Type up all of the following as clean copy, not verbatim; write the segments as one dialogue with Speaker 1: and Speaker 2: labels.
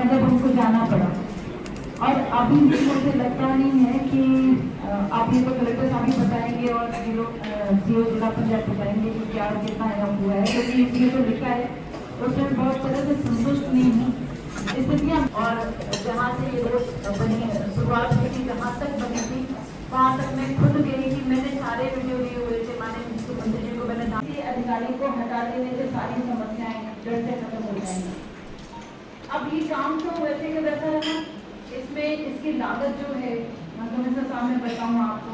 Speaker 1: जब हमको जाना पड़ा। और अभी भी मुझे लगता नहीं है कि आप ये तो कलेक्टर साहब ही बताएंगे और सीओ जिला पंचायत बताएंगे कि क्या कितना हुआ है, क्योंकि इसमें जो लिखा है उसमें बहुत तरह से संतुष्ट नहीं हूँ स्थितियाँ। और जहाँ से ये रोड बनी शुरुआत हुई थी, जहाँ तक बनी थी वहाँ तक मैं खुद गई कि मैंने सारे वीडियो लिए हुए थे, माननीय मुख्यमंत्री जी को मैंने अधिकारी को हटा देने से सारी समस्याएं जड़ से खत्म हो जाएंगी। अब ये काम तो वैसे के वैसा है ना, इसमें इसकी लागत जो है कमिश्नर साहब मैं बताऊँ आपको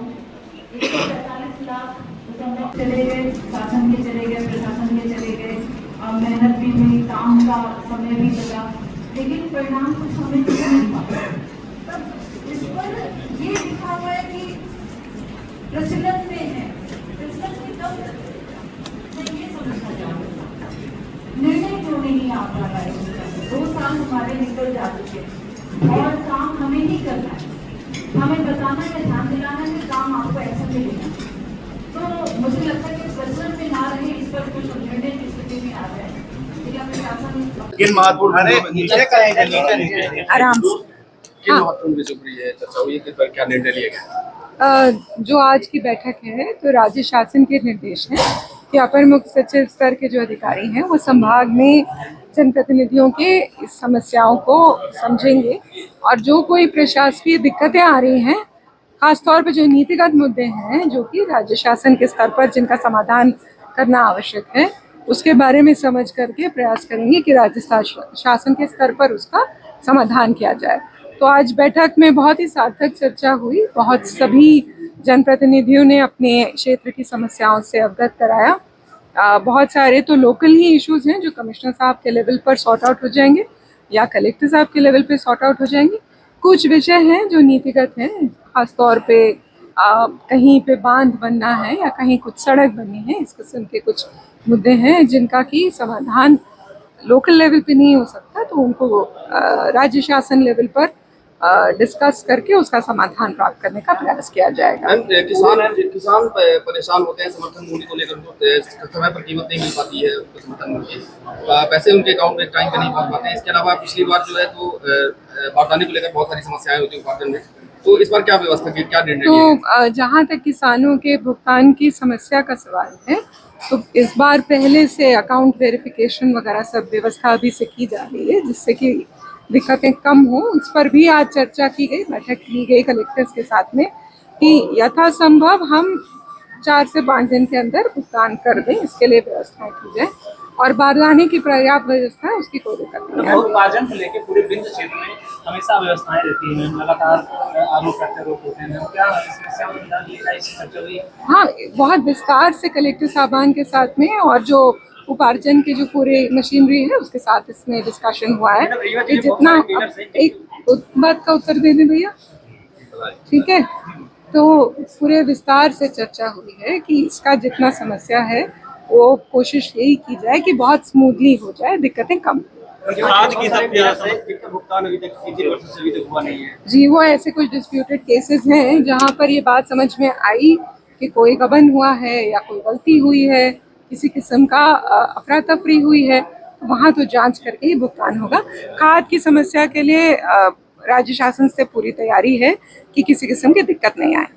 Speaker 1: 145 लाख चले गए, शासन के चले गए, प्रशासन के चले गए, मेहनत भी हुई, काम का समय भी लगा, लेकिन परिणाम कुछ हमें नहीं पाता। तब इस पर ये लिखा हुआ है कि प्रचलन में है, प्रचलन में कब मैं ये समझना चाहूँगा निर्णय क्यों नहीं आ पा रहा है। 2 साल हमारे निकल जा चुके और काम हमें ही करना है, हमें बताना है, ध्यान दिलाना है कि काम आपको ऐसा मिलेगा। तो मुझे लगता है कि प्रचलन में ना रहे, इस पर कुछ निर्णय की स्थिति में आ जाए।
Speaker 2: किन महत्वपूर्ण
Speaker 3: आराम से
Speaker 2: किन महत्वपूर्ण विषयों पर ये चर्चा हुई, किस पर क्या निर्णय लिया गया?
Speaker 3: जो आज की बैठक है तो राज्य शासन के निर्देश हैं कि अपर मुख्य सचिव स्तर के जो अधिकारी हैं वो संभाग में जनप्रतिनिधियों के इस समस्याओं को समझेंगे और जो कोई प्रशासकीय दिक्कतें आ रही हैं, खासतौर पर जो नीतिगत मुद्दे हैं जो कि राज्य शासन के स्तर पर जिनका समाधान करना आवश्यक है, उसके बारे में समझ करके प्रयास करेंगे कि राज्य शासन के स्तर पर उसका समाधान किया जाए। तो आज बैठक में बहुत ही सार्थक चर्चा हुई, बहुत सभी जनप्रतिनिधियों ने अपने क्षेत्र की समस्याओं से अवगत कराया। बहुत सारे तो लोकल ही इश्यूज हैं जो कमिश्नर साहब के लेवल पर सॉर्ट आउट हो जाएंगे या कलेक्टर साहब के लेवल पे सॉर्ट आउट हो जाएंगे। कुछ विषय हैं जो नीतिगत हैं, खासतौर पे कहीं पे बांध बनना है या कहीं कुछ सड़क बननी है, इस किस्म के कुछ मुद्दे हैं जिनका कि समाधान लोकल लेवल पे नहीं हो सकता, तो उनको राज्य शासन लेवल पर डिस्कस करके उसका समाधान प्राप्त करने का प्रयास किया जाएगा।
Speaker 2: किसान परेशान होते हैं समर्थन मूल्य को लेकर, समय पर कीमत नहीं मिल पाती है समर्थन मूल्य की, पैसे उनके अकाउंट में टाइम पे नहीं पहुंच पाते हैं। इसके अलावा पिछली बार जो है तो बारदाने को लेकर बहुत सारी समस्याएं होती है उपार्जन में, तो इस बार क्या व्यवस्था की, क्या निर्णय?
Speaker 3: तो जहाँ तक किसानों के भुगतान की समस्या का सवाल है, तो इस बार पहले से अकाउंट वेरिफिकेशन वगैरह सब व्यवस्था अभी से की जा रही है जिससे कि दिक्कतें कम हो। इस पर भी आज चर्चा की गई, बैठक की गई कलेक्टर्स के साथ में कि यथासंभव हम 4 से 5 दिन के अंदर भुगतान कर दें, इसके लिए व्यवस्था की जाए और बारदाने की पर्याप्त व्यवस्था है, उसकी कोई दिक्कत नहीं है।
Speaker 4: उपार्जन को लेकर पूरे विंध्य क्षेत्र में हमेशा व्यवस्थाएं रहती हैं, लगातार आरोप प्रत्यारोप होते हैं, क्या समस्या हुई?
Speaker 3: हाँ, बहुत विस्तार से कलेक्टर साहबान के साथ में और जो उपार्जन की जो पूरी मशीनरी है उसके साथ इसमें डिस्कशन हुआ है कि जितना एक बात का उत्तर दे दें भैया, ठीक है। तो पूरे विस्तार से चर्चा हुई है कि इसका जितना समस्या है वो कोशिश यही की जाए कि बहुत स्मूथली हो जाए, दिक्कतें कम।
Speaker 4: आज की भुगतान अभी तक हुआ नहीं है
Speaker 3: जी, वो ऐसे कुछ डिस्प्यूटेड केसेस हैं जहाँ पर ये बात समझ में आई कि कोई गबन हुआ है या कोई गलती हुई है, किसी किस्म का अफरा तफरी हुई है, तो वहाँ तो जांच करके ही भुगतान होगा। खाद की समस्या के लिए राज्य शासन से पूरी तैयारी है कि किसी किस्म की दिक्कत नहीं आए।